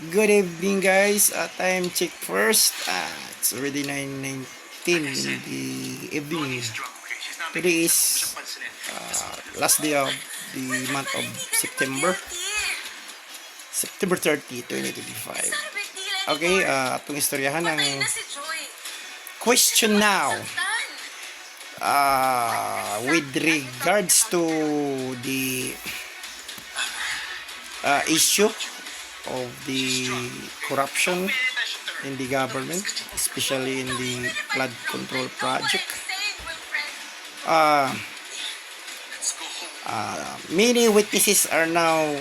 Good evening, guys. Time check first. It's already 9:19 in the evening. Today is last day of the month of September. September 30, 2025. Okay, itong istoryahan ng question now. With regards to the issue of the corruption in the government, especially in the flood control project. Many witnesses are now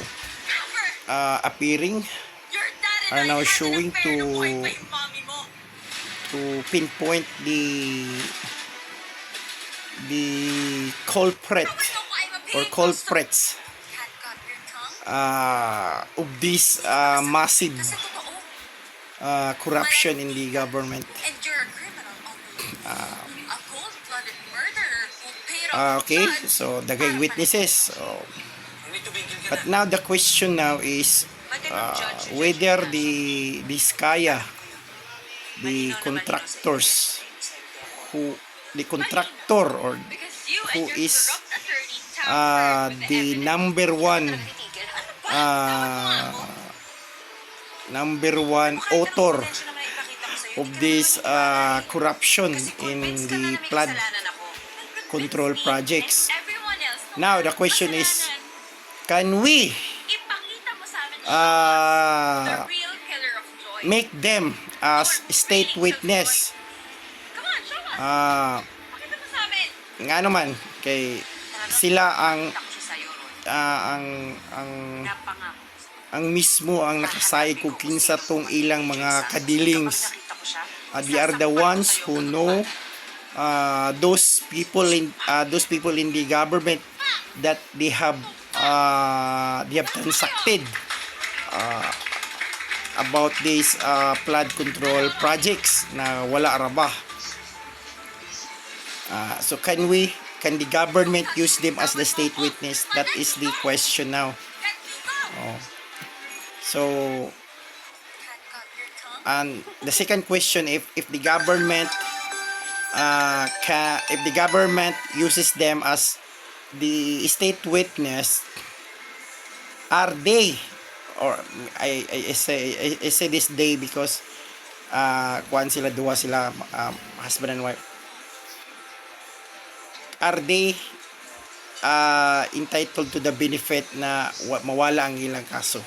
appearing, are now showing to pinpoint the culprit or culprits of this massive corruption in the government. Okay, so the guy witnesses. But now the question now is whether the Skaya, the contractors, the contractor or who is the number one author of this corruption in the flood control projects. Now the question is, can we make them as state witness? Nga naman kay sila ang mismo ang nakasayod kung kinsa tong ilang mga kadilings. They are the ones who know those people in the government that they have transacted about these flood control projects na wala ra ba. So can the government use them as the state witness? That is the question now. So and the second question, if the government uses them as the state witness, are they, or I say this day because duwa sila husband and wife, are they entitled to the benefit na mawala ang ilang kaso?